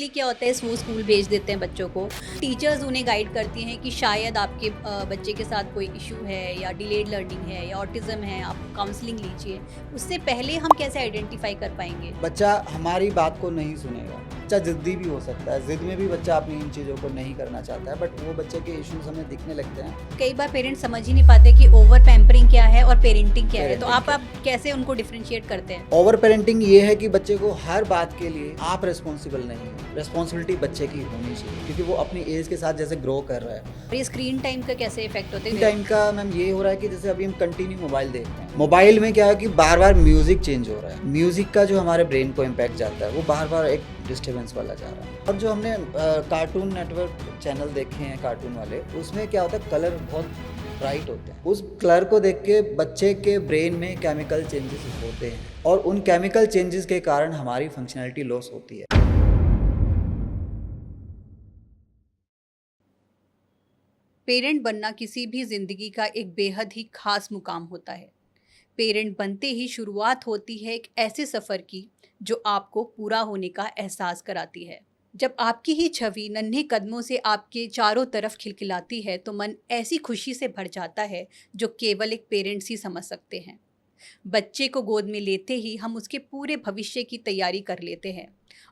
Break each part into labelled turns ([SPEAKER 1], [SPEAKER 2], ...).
[SPEAKER 1] Usually क्या होता है, वो स्कूल भेज देते हैं बच्चों को। टीचर्स उन्हें गाइड करती हैं कि शायद आपके बच्चे के साथ कोई इशू है या डिलेड लर्निंग है या ऑटिज्म है, आप काउंसलिंग लीजिए। उससे पहले हम कैसे आइडेंटिफाई कर पाएंगे?
[SPEAKER 2] बच्चा हमारी बात को नहीं सुनेगा। बच्चा ज़िद्दी भी हो सकता है, ज़िद में भी बच्चा अपनी इन चीज़ों को नहीं करना चाहता है, बट वो बच्चे के इश्यूज हमें दिखने लगते हैं।
[SPEAKER 1] कई बार पेरेंट्स समझ ही नहीं पाते कि ओवर पैम्परिंग क्या है और पेरेंटिंग क्या है, तो
[SPEAKER 2] पेरेंटिंग
[SPEAKER 1] आप कैसे उनको डिफरेंशिएट करते हैं?
[SPEAKER 2] ओवर पेरेंटिंग ये है कि बच्चे को हर बात के लिए आप रिस्पॉन्सिबल नहीं है, रिस्पॉन्सिबिलिटी बच्चे की होनी चाहिए, क्योंकि वो अपनी एज के साथ जैसे ग्रो कर रहा है।
[SPEAKER 1] और ये स्क्रीन टाइम का कैसे इफेक्ट होता है?
[SPEAKER 2] टाइम का मैम ये हो रहा है कि जैसे अभी हम कंटिन्यू मोबाइल देखते हैं, मोबाइल में क्या है कि बार बार म्यूजिक चेंज हो रहा है, म्यूजिक का जो हमारे ब्रेन को इम्पैक्ट जाता है वो बार बार एक डिस्टर्बेंस वाला जा रहा है। और जो हमने कार्टून नेटवर्क चैनल देखे हैं कार्टून वाले, उसमें क्या होता है, कलर बहुत ब्राइट होते हैं। उस कलर को देख के बच्चे के ब्रेन में केमिकल चेंजेस होते हैं और उन केमिकल चेंजेस के कारण हमारी फंक्शनैलिटी लॉस होती है।
[SPEAKER 1] पेरेंट बनना किसी भी जिंदगी का एक बेहद ही खास मुकाम होता है। पेरेंट बनते ही शुरुआत होती है एक ऐसे सफ़र की जो आपको पूरा होने का एहसास कराती है। जब आपकी ही छवि नन्हे कदमों से आपके चारों तरफ खिलखिलाती है तो मन ऐसी खुशी से भर जाता है जो केवल एक पेरेंट्स ही समझ सकते हैं। बच्चे को गोद में लेते ही हम उसके पूरे भविष्य की तैयारी कर लेते हैं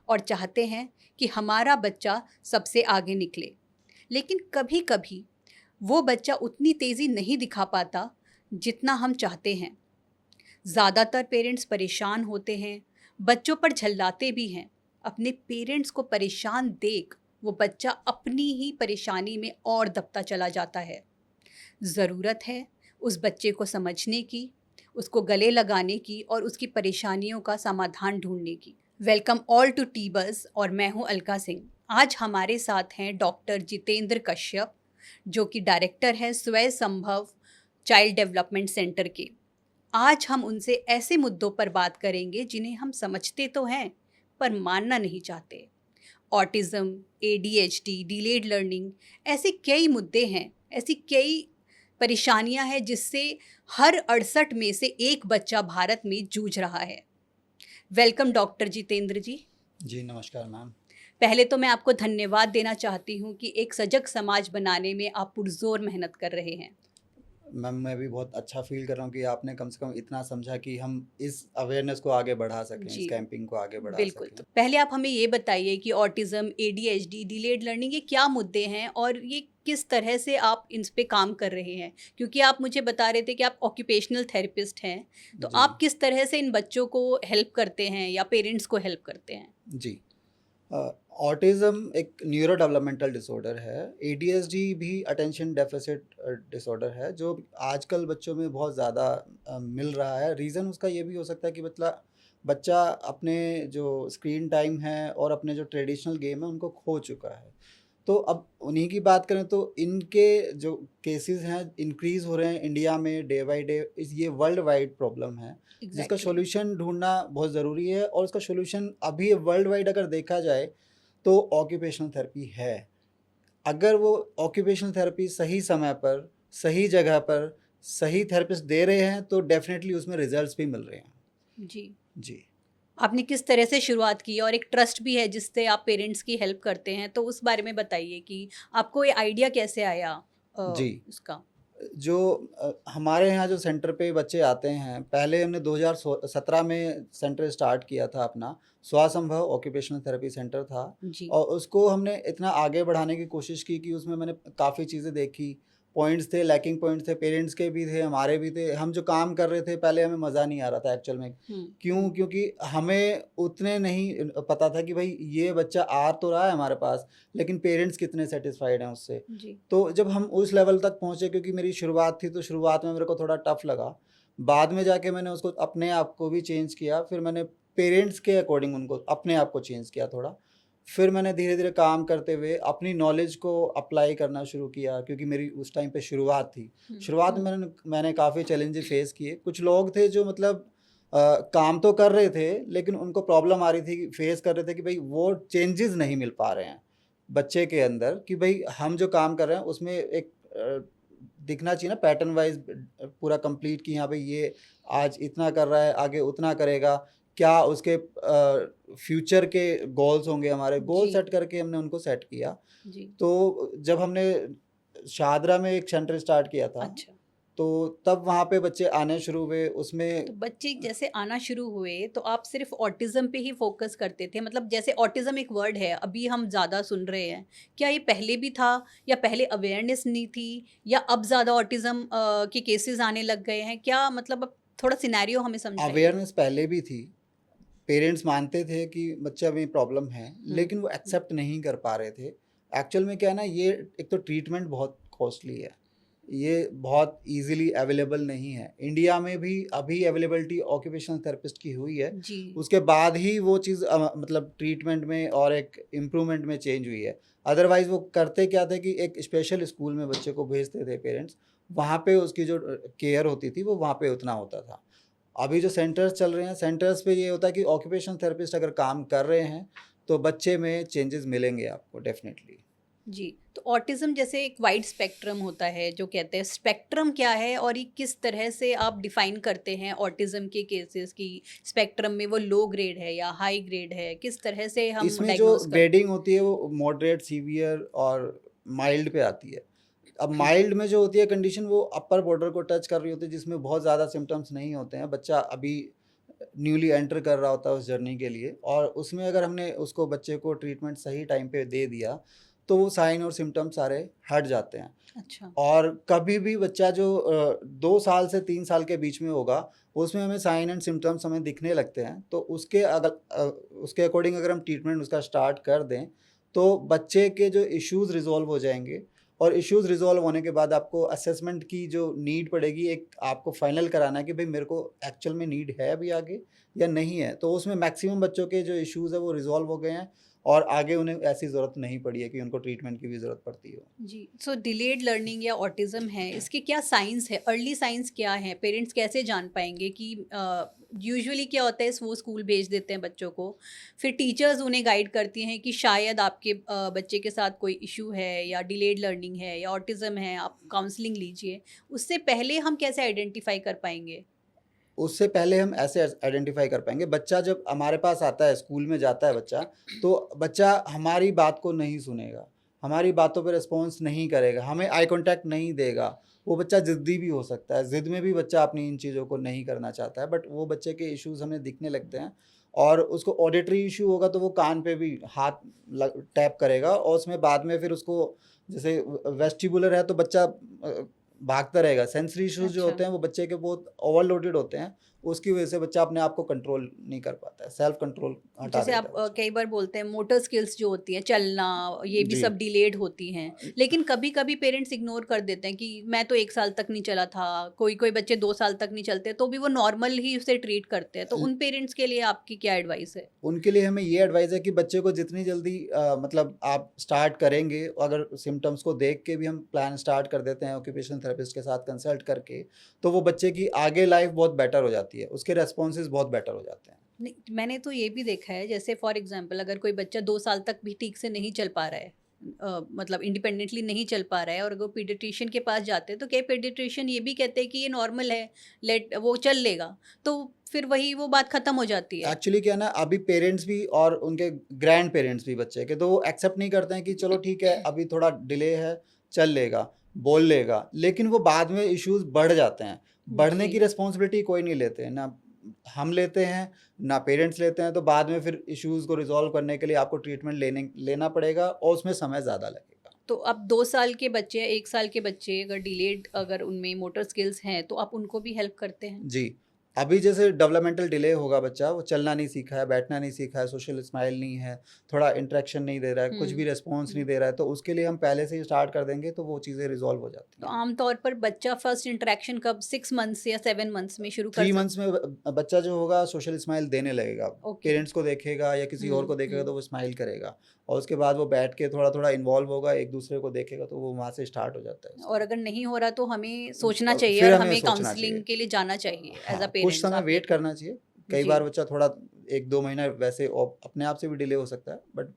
[SPEAKER 1] और चाहते हैं कि हमारा बच्चा सबसे आगे निकले। लेकिन कभी कभी वो बच्चा उतनी तेज़ी नहीं दिखा पाता जितना हम चाहते हैं। ज़्यादातर पेरेंट्स परेशान होते हैं, बच्चों पर झल्लाते भी हैं। अपने पेरेंट्स को परेशान देख वो बच्चा अपनी ही परेशानी में और दबता चला जाता है। ज़रूरत है उस बच्चे को समझने की, उसको गले लगाने की और उसकी परेशानियों का समाधान ढूंढने की। Welcome all to T Buzz और मैं हूँ अलका सिंह। आज हमारे साथ हैं डॉक्टर जितेंद्र कश्यप, जो कि डायरेक्टर हैं स्वयं संभव चाइल्ड डेवलपमेंट सेंटर के। आज हम उनसे ऐसे मुद्दों पर बात करेंगे जिन्हें हम समझते तो हैं पर मानना नहीं चाहते। ऑटिज़म, ADHD, डिलेड लर्निंग, ऐसे कई मुद्दे हैं, ऐसी कई परेशानियां हैं जिससे हर 68 में से एक बच्चा भारत में जूझ रहा है। वेलकम डॉक्टर जितेंद्र जी।
[SPEAKER 2] जी नमस्कार मैम।
[SPEAKER 1] पहले तो मैं आपको धन्यवाद देना चाहती हूँ कि एक सजग समाज बनाने में आप पुरजोर मेहनत कर रहे हैं।
[SPEAKER 2] मैम मैं भी बहुत अच्छा फील कर रहा हूँ कि आपने कम से कम इतना समझा कि हम इस अवेयरनेस को आगे बढ़ा सकें,
[SPEAKER 1] जी,
[SPEAKER 2] इस कैंपिंग को आगे बढ़ा
[SPEAKER 1] बिल्कुल।
[SPEAKER 2] सकें।
[SPEAKER 1] तो पहले आप हमें ये बताइए कि ऑटिज़म, ADHD, डिलेड लर्निंग ये क्या मुद्दे हैं और ये किस तरह से आप इन पे काम कर रहे हैं? क्योंकि आप मुझे बता रहे थे कि आप ऑक्यूपेशनल थेरेपिस्ट हैं, तो
[SPEAKER 2] जी
[SPEAKER 1] आप किस तरह से इन बच्चों को हेल्प करते हैं या पेरेंट्स को हेल्प करते हैं?
[SPEAKER 2] जी। ऑटिज़म एक न्यूरो डेवलपमेंटल डिसऑर्डर है। ADHD भी अटेंशन डेफिसिट डिसऑर्डर है, जो आजकल बच्चों में बहुत ज़्यादा मिल रहा है। रीज़न उसका ये भी हो सकता है कि मतलब बच्चा अपने जो स्क्रीन टाइम है और अपने जो ट्रेडिशनल गेम है उनको खो चुका है। तो अब उन्हीं की बात करें तो इनके जो केसेस हैं इंक्रीज़ हो रहे हैं इंडिया में डे बाय डे। ये वर्ल्ड वाइड प्रॉब्लम है जिसका
[SPEAKER 1] एग्जैक्टली।
[SPEAKER 2] सॉल्यूशन ढूंढना बहुत ज़रूरी है, और उसका सॉल्यूशन अभी वर्ल्ड वाइड अगर देखा जाए तो ऑक्यूपेशनल थेरेपी है। अगर वो ऑक्यूपेशनल थेरेपी सही समय पर, सही जगह पर, सही थेरेपिस्ट दे रहे हैं तो डेफिनेटली उसमें रिजल्ट्स भी मिल रहे हैं।
[SPEAKER 1] जी।
[SPEAKER 2] जी
[SPEAKER 1] आपने किस तरह से शुरुआत की और एक ट्रस्ट भी है जिससे आप पेरेंट्स की हेल्प करते हैं, तो उस बारे में बताइए कि आपको ये आइडिया कैसे आया
[SPEAKER 2] जी।
[SPEAKER 1] उसका?
[SPEAKER 2] जो हमारे यहाँ जो सेंटर पे बच्चे आते हैं, पहले हमने 2017 में सेंटर स्टार्ट किया था अपना, स्वसंभव ऑक्यूपेशनल थेरेपी सेंटर था।
[SPEAKER 1] जी।
[SPEAKER 2] और उसको हमने इतना आगे बढ़ाने की कोशिश की कि उसमें मैंने काफ़ी चीज़ें देखी। पॉइंट्स थे, लैकिंग पॉइंट्स थे, पेरेंट्स के भी थे, हमारे भी थे। हम जो काम कर रहे थे पहले हमें मज़ा नहीं आ रहा था एक्चुअल में। क्यों? क्योंकि हमें उतने नहीं पता था कि भाई ये बच्चा आ तो रहा है हमारे पास, लेकिन पेरेंट्स कितने सेटिस्फाइड हैं उससे।
[SPEAKER 1] जी।
[SPEAKER 2] तो जब हम उस लेवल तक पहुँचे, क्योंकि मेरी शुरुआत थी तो शुरुआत में मेरे को थोड़ा टफ लगा। बाद में जाके मैंने उसको अपने आप को भी चेंज किया, फिर मैंने पेरेंट्स के अकॉर्डिंग उनको अपने आप को चेंज किया थोड़ा। फिर मैंने धीरे-धीरे काम करते हुए अपनी नॉलेज को अप्लाई करना शुरू किया, क्योंकि मेरी उस टाइम पे शुरुआत थी। शुरुआत में मैंने काफ़ी चैलेंजेस फेस किए। कुछ लोग थे जो मतलब काम तो कर रहे थे, लेकिन उनको प्रॉब्लम आ रही थी, फेस कर रहे थे कि भई वो चेंजेस नहीं मिल पा रहे हैं बच्चे के अंदर, कि भई हम जो काम कर रहे हैं उसमें एक दिखना चाहिए ना पैटर्न वाइज़ पूरा कंप्लीट, कि हाँ भई ये आज इतना कर रहा है, आगे उतना करेगा। क्या उसके फ्यूचर के गोल्स होंगे, हमारे गोल
[SPEAKER 1] जी
[SPEAKER 2] सेट करके हमने उनको सेट किया।
[SPEAKER 1] जी।
[SPEAKER 2] तो जब हमने शाहदरा में एक सेंटर स्टार्ट किया था,
[SPEAKER 1] अच्छा,
[SPEAKER 2] तो तब वहाँ पे बच्चे आने शुरू हुए।
[SPEAKER 1] तो
[SPEAKER 2] उसमें
[SPEAKER 1] बच्चे जैसे आना शुरू हुए तो आप सिर्फ ऑटिज्म पे ही फोकस करते थे? मतलब जैसे ऑटिज्म एक वर्ड है, अभी हम ज़्यादा सुन रहे हैं। क्या ये पहले भी था या पहले अवेयरनेस नहीं थी या अब ज़्यादा ऑटिज्म के केसेस आने लग गए हैं? क्या मतलब अब थोड़ा सिनेरियो हमें समझाइए?
[SPEAKER 2] अवेयरनेस पहले भी थी, पेरेंट्स मानते थे कि बच्चा में प्रॉब्लम है,
[SPEAKER 1] हुँ,
[SPEAKER 2] लेकिन वो
[SPEAKER 1] हुँ।
[SPEAKER 2] एक्सेप्ट नहीं कर पा रहे थे। एक्चुअल में क्या है ना, ये एक तो ट्रीटमेंट बहुत कॉस्टली है, ये बहुत ईज़िली अवेलेबल नहीं है। इंडिया में भी अभी अवेलेबिलिटी ऑक्यूपेशनल थेरेपिस्ट की हुई है,
[SPEAKER 1] जी,
[SPEAKER 2] उसके बाद ही वो चीज़ मतलब ट्रीटमेंट में और एक इम्प्रूवमेंट में चेंज हुई है। अदरवाइज़ वो करते क्या थे कि एक स्पेशल स्कूल में बच्चे को भेजते थे पेरेंट्स, वहाँ पे उसकी जो केयर होती थी वो वहाँ पे उतना होता था। अभी जो सेंटर्स चल रहे हैं, सेंटर्स पे ये होता है कि ऑक्यूपेशनल थेरेपिस्ट अगर काम कर रहे हैं, तो बच्चे में चेंजेस मिलेंगे आपको डेफ़िनेटली।
[SPEAKER 1] जी। तो ऑटिज़्म जैसे एक वाइड स्पेक्ट्रम होता है जो कहते हैं, स्पेक्ट्रम क्या है और ये किस तरह से आप डिफ़ाइन करते हैं ऑटिज़्म के केसेस की? स्पेक्ट्रम में वो लो ग्रेड है या हाई ग्रेड है? किस तरह से हम
[SPEAKER 2] इसमें जो
[SPEAKER 1] डायग्नोज़ करते हैं?
[SPEAKER 2] ग्रेडिंग होती है वो मॉडरेट, सीवियर और माइल्ड पे आती है। अब
[SPEAKER 1] हुँ,
[SPEAKER 2] माइल्ड में जो होती है कंडीशन, वो अपर बॉर्डर को टच कर रही होती है, जिसमें बहुत ज़्यादा सिम्पटम्स नहीं होते हैं। बच्चा अभी न्यूली एंटर कर रहा होता है उस जर्नी के लिए, और उसमें अगर हमने उसको बच्चे को ट्रीटमेंट सही टाइम पे दे दिया, तो वो साइन और सिम्पटम्स सारे हट जाते हैं।
[SPEAKER 1] अच्छा,
[SPEAKER 2] और कभी भी बच्चा जो 2 साल से 3 साल के बीच में होगा, उसमें हमें साइन एंड सिम्पटम्स हमें दिखने लगते हैं, तो उसके अकॉर्डिंग अगर हम ट्रीटमेंट उसका स्टार्ट कर दें, तो बच्चे के जो इश्यूज़ रिज़ॉल्व हो जाएँगे। और इश्यूज़ रिज़ॉल्व होने के बाद आपको असेसमेंट की जो नीड पड़ेगी, एक आपको फाइनल कराना है कि भई मेरे को एक्चुअल में नीड है अभी आगे या नहीं है। तो उसमें मैक्सिमम बच्चों के जो इश्यूज़ हैं वो रिज़ॉल्व हो गए हैं, और आगे उन्हें ऐसी ज़रूरत नहीं पड़ी है कि उनको ट्रीटमेंट की भी ज़रूरत पड़ती हो।
[SPEAKER 1] जी। सो डिलेड लर्निंग या ऑटिज़्म है, इसके क्या साइन्स हैं? अर्ली साइन्स क्या हैं? पेरेंट्स कैसे जान पाएँगे कि यूजुअली क्या होता है, वो स्कूल भेज देते हैं बच्चों को, फिर टीचर्स उन्हें गाइड करती हैं कि शायद आपके बच्चे के साथ कोई इश्यू है या डिलेड लर्निंग है या ऑटिज़्म है, आप काउंसलिंग लीजिए। उससे पहले हम कैसे आइडेंटिफ़ाई कर पाएँगे?
[SPEAKER 2] उससे पहले हम ऐसे आइडेंटिफ़ाई कर पाएँगे, बच्चा जब हमारे पास आता है, स्कूल में जाता है बच्चा, तो बच्चा हमारी बात को नहीं सुनेगा, हमारी बातों पे रिस्पॉन्स नहीं करेगा, हमें आई कॉन्टैक्ट नहीं देगा। वो बच्चा ज़िद्दी भी हो सकता है, ज़िद में भी बच्चा अपनी इन चीज़ों को नहीं करना चाहता है, बट वो बच्चे के इश्यूज़ हमें दिखने लगते हैं। और उसको ऑडिटरी इश्यू होगा, तो वो कान पे भी हाथ लग टैप करेगा, और उसमें बाद में फिर उसको, जैसे वेस्टिबुलर है तो बच्चा भागता रहेगा। सेंसरी इश्यूज़ जो
[SPEAKER 1] अच्छा।
[SPEAKER 2] होते हैं वो बच्चे के बहुत ओवरलोडेड होते हैं, उसकी वजह से बच्चा अपने आप को कंट्रोल नहीं कर पाता है, सेल्फ कंट्रोल हटा
[SPEAKER 1] जैसे
[SPEAKER 2] देता
[SPEAKER 1] आप
[SPEAKER 2] है बच्चा।
[SPEAKER 1] कई बार बोलते हैं मोटर स्किल्स जो होती हैं, चलना, ये भी
[SPEAKER 2] जी।
[SPEAKER 1] सब डिलेड होती हैं। लेकिन कभी-कभी पेरेंट्स इग्नोर कर देते हैं कि मैं तो 1 साल तक नहीं चला था, कोई-कोई बच्चे 2 साल तक नहीं चलते, तो भी वो नॉर्मल ही उसे ट्रीट करते हैं। तो उन पेरेंट्स के लिए आपकी क्या एडवाइस है?
[SPEAKER 2] उनके लिए हमें ये एडवाइस है कि बच्चे को जितनी जल्दी मतलब आप स्टार्ट करेंगे, अगर सिम्पटम्स को देख के भी हम प्लान स्टार्ट कर देते हैं ऑक्यूपेशनल थेरेपिस्ट के साथ कंसल्ट करके, तो वो बच्चे की आगे लाइफ बहुत बेटर हो जाती है, उसके रेस्पॉन्सेज बहुत बेटर हो जाते हैं।
[SPEAKER 1] नहीं, मैंने तो ये भी देखा है, जैसे फॉर एग्ज़ाम्पल अगर कोई बच्चा 2 साल तक भी ठीक से नहीं चल पा रहा है, मतलब इंडिपेंडेंटली नहीं चल पा रहा है और अगर वो पीडियाट्रिशियन के पास जाते हैं, तो कई पीडियाट्रिशियन ये भी कहते हैं कि ये नॉर्मल है, लेट वो चल लेगा। तो फिर वही वो बात खत्म हो जाती है।
[SPEAKER 2] एक्चुअली क्या है ना, अभी पेरेंट्स भी और उनके ग्रैंड पेरेंट्स भी बच्चे के, तो वो एक्सेप्ट नहीं करते हैं कि चलो ठीक है, अभी थोड़ा डिले है, चल लेगा, बोल लेगा, लेकिन वो बाद में इश्यूज बढ़ जाते हैं। बढ़ने
[SPEAKER 1] जी।
[SPEAKER 2] की रिस्पॉन्सिबिलिटी कोई नहीं लेते हैं, ना हम लेते हैं, ना पेरेंट्स लेते हैं। तो बाद में फिर इश्यूज को रिजॉल्व करने के लिए आपको ट्रीटमेंट लेना पड़ेगा, और उसमें समय ज़्यादा लगेगा।
[SPEAKER 1] तो अब 2 साल के बच्चे या 1 साल के बच्चे अगर डिलेड, अगर उनमें मोटर स्किल्स हैं, तो आप उनको भी हेल्प करते हैं?
[SPEAKER 2] जी। अभी जैसे डेवलपमेंटल डिले होगा बच्चा, वो चलना नहीं सीखा है, बैठना नहीं सीखा है, सोशल स्माइल नहीं है, थोड़ा इंटरेक्शन नहीं दे रहा है, कुछ भी
[SPEAKER 1] हुँ,
[SPEAKER 2] रिस्पॉन्स नहीं
[SPEAKER 1] हुँ।
[SPEAKER 2] दे रहा है, तो उसके लिए हम पहले से ही स्टार्ट कर देंगे, तो वो चीज़ें रिज़ॉल्व हो जाती
[SPEAKER 1] तो
[SPEAKER 2] हैं।
[SPEAKER 1] आम तौर पर बच्चा फर्स्ट इंटरैक्शन कब, 6 मंथ्स या 7 मंथ्स में शुरू कर
[SPEAKER 2] 3
[SPEAKER 1] सकता?
[SPEAKER 2] मंथ्स में बच्चा जो होगा सोशल स्माइल देने लगेगा।
[SPEAKER 1] ओके।
[SPEAKER 2] पेरेंट्स को देखेगा या किसी और
[SPEAKER 1] हुँ,
[SPEAKER 2] को देखेगा,
[SPEAKER 1] हुँ।
[SPEAKER 2] तो वो स्माइल करेगा, और उसके बाद वो बैठ के थोड़ा-थोड़ा इन्वॉल्व होगा, एक-दूसरे को देखेगा, तो वो वहाँ से स्टार्ट हो जाता है
[SPEAKER 1] और
[SPEAKER 2] उसका।
[SPEAKER 1] अगर नहीं हो रहा तो हमें सोचना चाहिए
[SPEAKER 2] फिर
[SPEAKER 1] और
[SPEAKER 2] हमें
[SPEAKER 1] हमें
[SPEAKER 2] सोचना चाहिए।
[SPEAKER 1] काउंसलिंग के लिए जाना चाहिए एज़ अ
[SPEAKER 2] हाँ, कुछ
[SPEAKER 1] पेरेंट्स,
[SPEAKER 2] समय
[SPEAKER 1] आप ये
[SPEAKER 2] वेट करना चाहिए। कई
[SPEAKER 1] जी।
[SPEAKER 2] बार बच्चा थोड़ा 1-2 महीना वैसे अपने आप से भी डिले हो सकता है, बट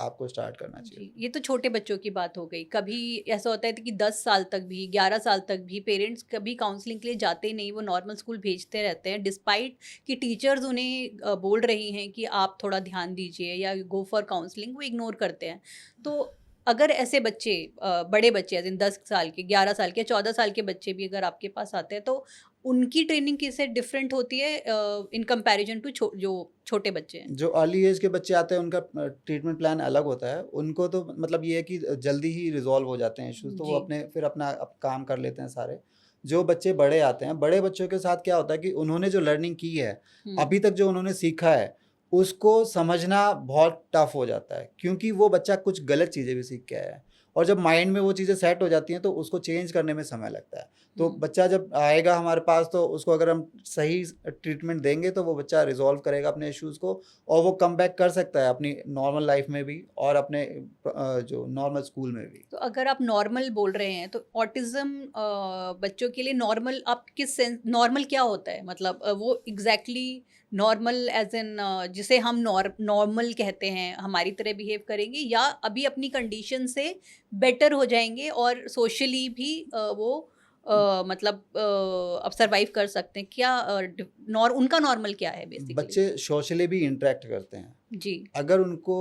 [SPEAKER 2] आपको स्टार्ट करना चाहिए।
[SPEAKER 1] जी, ये तो छोटे बच्चों की बात हो गई। कभी ऐसा होता है कि 10 साल तक भी, 11 साल तक भी पेरेंट्स कभी काउंसलिंग के लिए जाते ही नहीं, वो नॉर्मल स्कूल भेजते रहते हैं डिस्पाइट कि टीचर्स उन्हें बोल रही हैं कि आप थोड़ा ध्यान दीजिए या गो फॉर काउंसलिंग, वो इग्नोर करते हैं। तो अगर ऐसे बच्चे बड़े बच्चे एज़ इन 10 साल के, 11 साल के, 14 साल के बच्चे भी अगर आपके पास आते हैं, तो उनकी ट्रेनिंग कैसे डिफरेंट होती है इन कंपैरिजन टू जो छोटे बच्चे हैं?
[SPEAKER 2] जो अर्ली एज के बच्चे आते हैं उनका ट्रीटमेंट प्लान अलग होता है। उनको तो मतलब ये है कि जल्दी ही रिज़ॉल्व हो जाते हैं इश्यूज़, तो वो
[SPEAKER 1] जी।
[SPEAKER 2] अपने फिर अपना काम कर लेते हैं सारे। जो बच्चे बड़े आते हैं, बड़े बच्चों के साथ क्या होता है कि उन्होंने जो लर्निंग की है,
[SPEAKER 1] हुँ,
[SPEAKER 2] अभी तक जो उन्होंने सीखा है, उसको समझना बहुत टफ़ हो जाता है, क्योंकि वो बच्चा कुछ गलत चीज़ें भी सीख के आया है। और जब माइंड में वो चीज़ें सेट हो जाती हैं, तो उसको चेंज करने में समय लगता है। तो
[SPEAKER 1] हुँ।
[SPEAKER 2] बच्चा जब आएगा हमारे पास, तो उसको अगर हम सही ट्रीटमेंट देंगे, तो वो बच्चा रिज़ॉल्व करेगा अपने इश्यूज़ को, और वो कम बैक कर सकता है अपनी नॉर्मल लाइफ़ में भी और अपने जो नॉर्मल स्कूल में भी।
[SPEAKER 1] तो अगर आप नॉर्मल बोल रहे हैं तो ऑटिज्म बच्चों के लिए नॉर्मल आप किस सेंस नॉर्मल क्या होता है? मतलब वो एग्ज़ैक्टली नॉर्मल एज़ इन जिसे हम नॉर्मल कहते हैं, हमारी तरह बिहेव करेंगे या अभी अपनी कंडीशन से बेटर हो जाएँगे और सोशली भी वो मतलब अब सर्वाइव कर सकते हैं? क्या उनका नॉर्मल क्या है बेसिकली?
[SPEAKER 2] बच्चे सोशली भी इंटरैक्ट करते हैं।
[SPEAKER 1] जी।
[SPEAKER 2] अगर उनको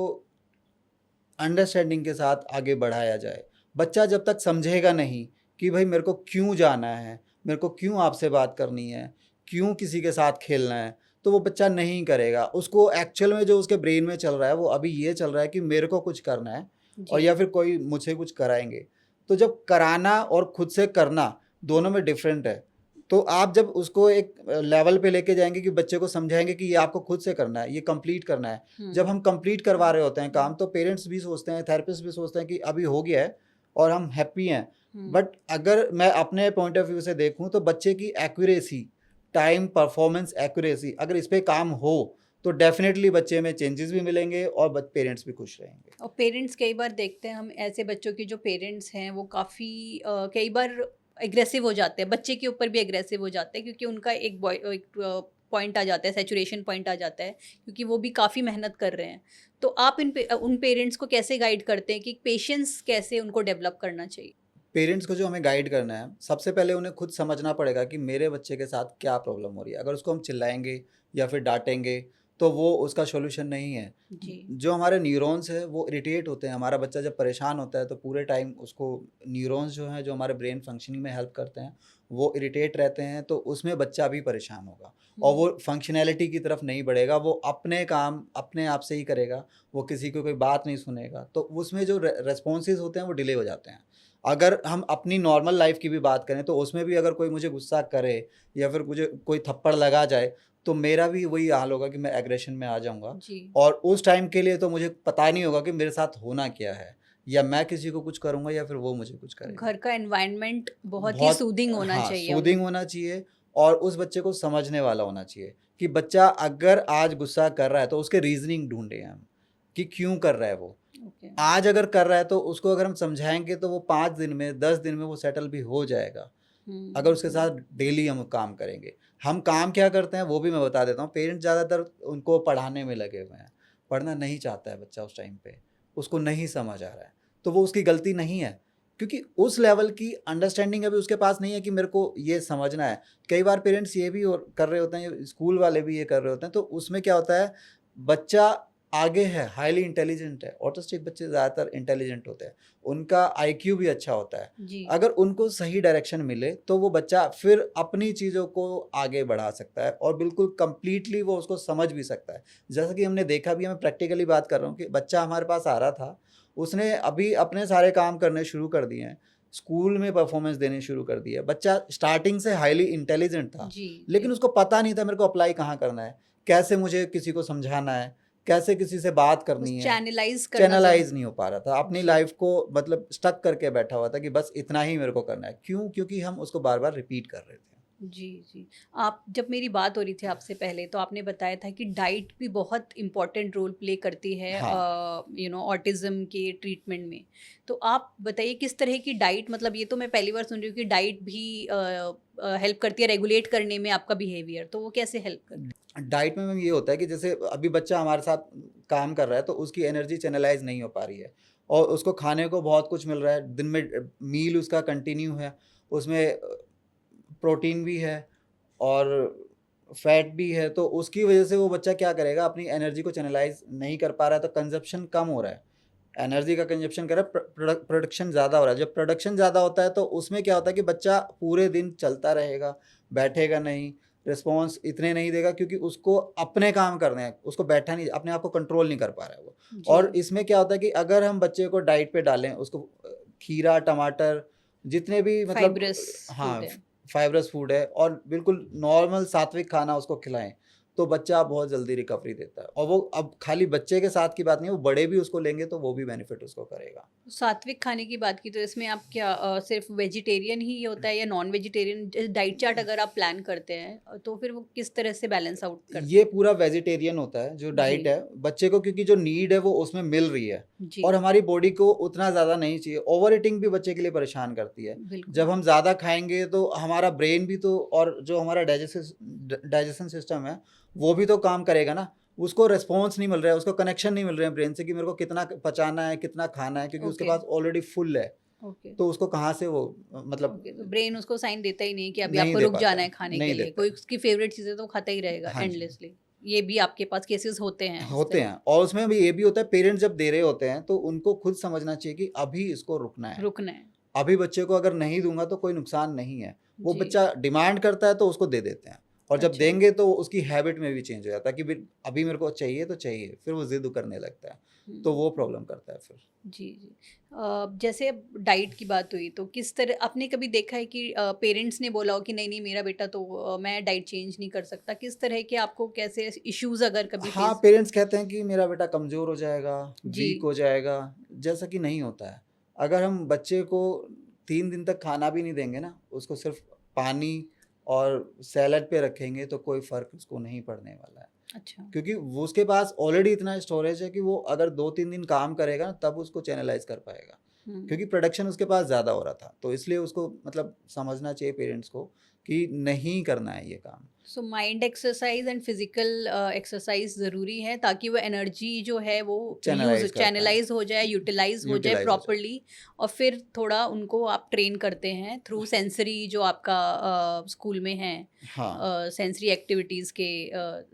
[SPEAKER 2] अंडरस्टैंडिंग के साथ आगे बढ़ाया जाए, बच्चा जब तक समझेगा नहीं कि भाई मेरे को क्यों जाना है, मेरे को क्यों आपसे बात करनी है, क्यों किसी के साथ खेलना है, तो वो बच्चा नहीं करेगा। उसको एक्चुअल में जो उसके ब्रेन में चल रहा है, वो अभी ये चल रहा है कि मेरे को कुछ करना है, और
[SPEAKER 1] जी।
[SPEAKER 2] या फिर कोई मुझसे कुछ कराएंगे। तो जब कराना और खुद से करना दोनों में डिफरेंट है। तो आप जब उसको एक लेवल पे लेके जाएंगे कि बच्चे को समझाएंगे कि ये आपको खुद से करना है, ये कंप्लीट करना है। जब
[SPEAKER 1] हुँ,
[SPEAKER 2] हम कंप्लीट करवा रहे होते हैं काम, तो पेरेंट्स भी सोचते हैं, थेरेपिस्ट भी सोचते हैं कि अभी हो गया है और हम हैप्पी हैं।
[SPEAKER 1] हुँ।
[SPEAKER 2] बट अगर मैं अपने पॉइंट ऑफ व्यू से देखूं, तो बच्चे की एक्यूरेसी, टाइम परफॉर्मेंस एक्यूरेसी, अगर इस पे काम हो, तो डेफिनेटली बच्चे में चेंजेस भी मिलेंगे और पेरेंट्स भी खुश रहेंगे।
[SPEAKER 1] और पेरेंट्स कई बार देखते हैं हम ऐसे बच्चों के जो पेरेंट्स हैं वो काफ़ी कई बार एग्रेसिव हो जाते हैं, बच्चे के ऊपर भी एग्रेसिव हो जाते हैं क्योंकि उनका एक पॉइंट आ जाता है, सैचुरेशन पॉइंट आ जाता है क्योंकि वो भी काफ़ी मेहनत कर रहे हैं। तो आप उन पेरेंट्स को कैसे गाइड करते हैं कि पेशेंस कैसे उनको डेवलप करना चाहिए?
[SPEAKER 2] पेरेंट्स को जो हमें गाइड करना है, सबसे पहले उन्हें खुद समझना पड़ेगा कि मेरे बच्चे के साथ क्या प्रॉब्लम हो रही है। अगर उसको हम चिल्लाएंगे या फिर डांटेंगे, तो वो उसका सॉल्यूशन नहीं है।
[SPEAKER 1] जी।
[SPEAKER 2] जो हमारे न्यूरॉन्स है, वो इरिटेट होते हैं। हमारा बच्चा जब परेशान होता है, तो पूरे टाइम उसको न्यूरॉन्स जो हैं, जो हमारे ब्रेन फंक्शनिंग में हेल्प करते हैं, वो इरिटेट रहते हैं, तो उसमें बच्चा भी परेशान होगा और
[SPEAKER 1] हुँ,
[SPEAKER 2] वो फंक्शनैलिटी की तरफ नहीं बढ़ेगा। वो अपने काम अपने आप से ही करेगा, वो किसी को कोई बात नहीं सुनेगा। तो उसमें जो रेस्पॉन्सेज होते हैं, वो डिले हो जाते हैं। अगर हम अपनी नॉर्मल लाइफ की भी बात करें, तो उसमें भी अगर कोई मुझे गुस्सा करे या फिर मुझे कोई थप्पड़ लगा जाए, तो मेरा भी वही हाल होगा कि मैं एग्रेशन में आ जाऊँगा।
[SPEAKER 1] जी।
[SPEAKER 2] और उस टाइम के लिए तो मुझे पता नहीं होगा कि मेरे साथ होना क्या है, या मैं किसी को कुछ करूँगा या फिर वो मुझे कुछ करेगा।
[SPEAKER 1] घर का एनवायरनमेंट बहुत ही
[SPEAKER 2] बहुत
[SPEAKER 1] सूदिंग होना
[SPEAKER 2] हाँ,
[SPEAKER 1] चाहिए
[SPEAKER 2] सूदिंग होना चाहिए और उस बच्चे को समझने वाला होना चाहिए कि बच्चा अगर आज गुस्सा कर रहा है, तो उसके रीज़निंग ढूँढें हम कि क्यों कर रहा है वो।
[SPEAKER 1] ओके।
[SPEAKER 2] आज अगर कर रहा है, तो उसको अगर हम समझाएँगे, तो वो 5 दिन में, 10 दिन में वो सेटल भी हो जाएगा। अगर उसके
[SPEAKER 1] हुँ,
[SPEAKER 2] साथ डेली हम काम करेंगे। हम काम क्या करते हैं, वो भी मैं बता देता हूँ। पेरेंट्स ज़्यादातर उनको पढ़ाने में लगे हुए हैं। पढ़ना नहीं चाहता है बच्चा उस टाइम पे, उसको नहीं समझ आ रहा है, तो वो उसकी गलती नहीं है, क्योंकि उस लेवल की अंडरस्टैंडिंग अभी उसके पास नहीं है कि मेरे को ये समझना है। कई बार पेरेंट्स ये भी और कर रहे होते हैं, स्कूल वाले भी ये कर रहे होते हैं, तो उसमें क्या होता है, बच्चा आगे है, हाइली इंटेलिजेंट है। ऑटिस्टिक बच्चे ज़्यादातर इंटेलिजेंट होते हैं, उनका आईक्यू भी अच्छा होता है।
[SPEAKER 1] जी।
[SPEAKER 2] अगर उनको सही डायरेक्शन मिले, तो वो बच्चा फिर अपनी चीज़ों को आगे बढ़ा सकता है और बिल्कुल कंप्लीटली वो उसको समझ भी सकता है। जैसा कि हमने देखा भी है, मैं प्रैक्टिकली बात कर रहा हूँ कि बच्चा हमारे पास आ रहा था, उसने अभी अपने सारे काम करने शुरू कर दिए हैं, स्कूल में परफॉर्मेंस देने शुरू कर दिए। बच्चा स्टार्टिंग से हाईली इंटेलिजेंट था,
[SPEAKER 1] जी,
[SPEAKER 2] लेकिन
[SPEAKER 1] जी।
[SPEAKER 2] उसको पता नहीं था मेरे को अप्लाई कहाँ करना है, कैसे मुझे किसी को समझाना है, कैसे किसी से बात
[SPEAKER 1] उस
[SPEAKER 2] करनी है।
[SPEAKER 1] चैनलाइज़ करना ज़रूर
[SPEAKER 2] चैनलाइज़ नहीं हो पा रहा था, अपनी
[SPEAKER 1] जी।
[SPEAKER 2] लाइफ़ को मतलब स्टक करके बैठा हुआ था कि बस इतना ही मेरे को करना है। क्यों? क्योंकि हम उसको बार-बार रिपीट कर रहे थे।
[SPEAKER 1] जी, जी। आप जब मेरी बात हो रही थी आपसे पहले तो आपने बताया था कि डाइट भी बहुत इम्पोर्टेंट रोल प्ले करती है
[SPEAKER 2] हाँ।
[SPEAKER 1] ऑटिज़्म के ट्रीटमेंट में। तो आप बताइए किस तरह की डाइट, मतलब ये तो मैं पहली बार सुन रही हूँ कि डाइट भी हेल्प करती है रेगुलेट करने में आपका बिहेवियर, तो वो कैसे हेल्प करती
[SPEAKER 2] डाइट में मैम ये होता है कि जैसे अभी बच्चा हमारे साथ काम कर रहा है तो उसकी एनर्जी चैनलाइज़ नहीं हो पा रही है और उसको खाने को बहुत कुछ मिल रहा है, दिन में मील उसका कंटिन्यू है, उसमें प्रोटीन भी है और फैट भी है, तो उसकी वजह से वो बच्चा क्या करेगा, अपनी एनर्जी को चैनलाइज़ नहीं कर पा रहा है, तो कंज़प्शन कम हो रहा है। एनर्जी का कंज़प्शन कर रहा है, प्रोडक्शन ज़्यादा हो रहा है। जब प्रोडक्शन ज़्यादा होता है तो उसमें क्या होता है कि बच्चा पूरे दिन चलता रहेगा, बैठेगा नहीं, रिस्पॉन्स इतने नहीं देगा क्योंकि उसको अपने काम करने हैं, उसको बैठा नहीं, अपने आप को कंट्रोल नहीं कर पा रहा है वो।
[SPEAKER 1] हैं? जी,
[SPEAKER 2] और इसमें क्या होता है कि अगर हम बच्चे को डाइट पे डालें, उसको खीरा, टमाटर, जितने भी मतलब
[SPEAKER 1] फाइब्रस फूड
[SPEAKER 2] हाँ,
[SPEAKER 1] है।
[SPEAKER 2] फाइब्रस फूड है और बिल्कुल नॉर्मल सात्विक खाना उसको खिलाएँ, तो बच्चा बहुत जल्दी रिकवरी देता है। और वो अब खाली बच्चे के साथ की बात नहीं है, वो बड़े भी उसको लेंगे तो वो भी बेनिफिट उसको करेगा।
[SPEAKER 1] सात्विक खाने की बात की तो इसमें आप क्या सिर्फ वेजिटेरियन ही होता है या नॉन वेजिटेरियन डाइट चार्ट अगर आप प्लान करते हैं तो फिर वो किस तरह से बैलेंस आउट करते
[SPEAKER 2] ये पूरा वेजिटेरियन होता है जो
[SPEAKER 1] हैं?
[SPEAKER 2] डाइट
[SPEAKER 1] जी,
[SPEAKER 2] है, बच्चे को क्योंकि जो नीड है वो उसमें मिल रही है
[SPEAKER 1] जी,
[SPEAKER 2] और हमारी बॉडी को उतना ज़्यादा नहीं चाहिए। ओवर ईटिंग भी बच्चे के लिए परेशान करती है।
[SPEAKER 1] बिल्कुल।
[SPEAKER 2] जब हम ज़्यादा खाएँगे तो हमारा ब्रेन भी तो, और जो हमारा डाइजेशन सिस्टम है, वो भी तो काम करेगा ना। उसको रिस्पॉन्स नहीं मिल रहा है, उसको कनेक्शन नहीं मिल रहे हैं ब्रेन से कि मेरे को कितना पचाना है, कितना खाना है, क्योंकि उसके
[SPEAKER 1] ओके,
[SPEAKER 2] पास ऑलरेडी फुल है।
[SPEAKER 1] ओके,
[SPEAKER 2] तो उसको कहाँ से वो मतलब
[SPEAKER 1] ओके। तो ब्रेन उसको साइन देता ही नहीं है कि अभी
[SPEAKER 2] नहीं
[SPEAKER 1] आपको
[SPEAKER 2] दे
[SPEAKER 1] रुक
[SPEAKER 2] पाता
[SPEAKER 1] जाना
[SPEAKER 2] है,
[SPEAKER 1] है खाने के
[SPEAKER 2] नहीं
[SPEAKER 1] लिए।
[SPEAKER 2] देता
[SPEAKER 1] कोई
[SPEAKER 2] है।
[SPEAKER 1] उसकी फेवरेट चीज़ें तो खाता ही रहेगा
[SPEAKER 2] हाँ जी।
[SPEAKER 1] एंडलेसली। ये भी आपके पास केसेस होते हैं उस
[SPEAKER 2] होते
[SPEAKER 1] तरह
[SPEAKER 2] हैं और उसमें भी ये भी होता है, पेरेंट्स जब दे रहे होते हैं तो उनको खुद समझना चाहिए कि अभी इसको रुकना है।
[SPEAKER 1] रुकना है।
[SPEAKER 2] अभी बच्चे को अगर नहीं दूँगा तो कोई नुकसान नहीं है। वो
[SPEAKER 1] जी,
[SPEAKER 2] बच्चा डिमांड करता है तो उसको दे देते हैं और जब
[SPEAKER 1] अच्छा।
[SPEAKER 2] देंगे तो उसकी हैबिट में भी चेंज हो जाता है कि भई अभी मेरे को चाहिए तो चाहिए, फिर वो ज़िद करने लगता है। तो वो
[SPEAKER 1] हुँ।
[SPEAKER 2] प्रॉब्लम करता है फिर।
[SPEAKER 1] जी, जी। जैसे अब डाइट की बात हुई तो किस तरह आपने कभी देखा है कि पेरेंट्स ने बोला हो कि नहीं-नहीं मेरा बेटा तो मैं डाइट चेंज नहीं कर सकता। किस तरह के आपको कैसे इश्यूज़ अगर कभी
[SPEAKER 2] हाँ,
[SPEAKER 1] फेस
[SPEAKER 2] पेरेंट्स कहते हैं कि मेरा बेटा कमज़ोर हो जाएगा,
[SPEAKER 1] जी,
[SPEAKER 2] वीक हो जाएगा, जैसा कि नहीं होता है। अगर हम बच्चे को 3 दिन तक खाना भी नहीं देंगे ना, उसको सिर्फ़ पानी और सैलेड पे रखेंगे तो कोई फ़र्क उसको नहीं पड़ने वाला है।
[SPEAKER 1] अच्छा।
[SPEAKER 2] क्योंकि वो उसके पास ऑलरेडी इतना स्टोरेज है कि वो अगर 2-3 दिन काम करेगा ना तब उसको चैनलाइज़ कर पाएगा।
[SPEAKER 1] हुँ।
[SPEAKER 2] क्योंकि प्रोडक्शन उसके पास ज़्यादा हो रहा था। तो इसलिए उसको मतलब समझना चाहिए पेरेंट्स को कि नहीं करना है ये काम।
[SPEAKER 1] So mind exercise and physical exercise ज़रूरी है ताकि वो एनर्जी जो है वो
[SPEAKER 2] चैनलाइज़ कर पाएँ,
[SPEAKER 1] चैनलाइज़ हो जाए, यूटिलाइज़ हो जाए
[SPEAKER 2] यूटिलाइज़ हो जाए।
[SPEAKER 1] प्रॉपर्ली और फिर थोड़ा उनको आप ट्रेन करते हैं थ्रू सेंसरी जो आपका स्कूल में है
[SPEAKER 2] हाँ,
[SPEAKER 1] सेंसरी एक्टिविटीज़ के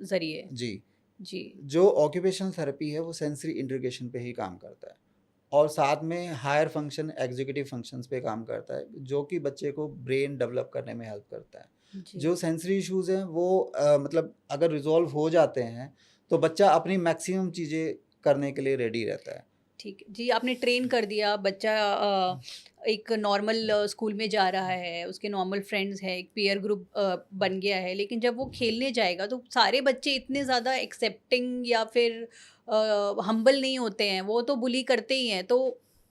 [SPEAKER 1] ज़रिए।
[SPEAKER 2] जी।
[SPEAKER 1] जी,
[SPEAKER 2] जो ऑक्यूपेशनल थेरेपी है वो सेंसरी इंटीग्रेशन पे ही काम करता है और साथ में हायर फंक्शन एग्जीक्यूटिव फंक्शंस पे काम करता है जो कि बच्चे को ब्रेन डेवलप करने में हेल्प करता है।
[SPEAKER 1] जी।
[SPEAKER 2] जो सेंसरी इश्यूज हैं वो मतलब अगर रिजॉल्व हो जाते हैं तो बच्चा अपनी मैक्सिमम चीज़ें करने के लिए रेडी रहता है।
[SPEAKER 1] ठीक है। जी, आपने ट्रेन कर दिया बच्चा एक नॉर्मल स्कूल में जा रहा है, उसके नॉर्मल फ्रेंड्स हैं, एक पीयर ग्रुप बन गया है, लेकिन जब वो खेलने जाएगा तो सारे बच्चे इतने ज़्यादा एक्सेप्टिंग या फिर हम्बल नहीं होते हैं, वो तो बुली करते ही हैं। तो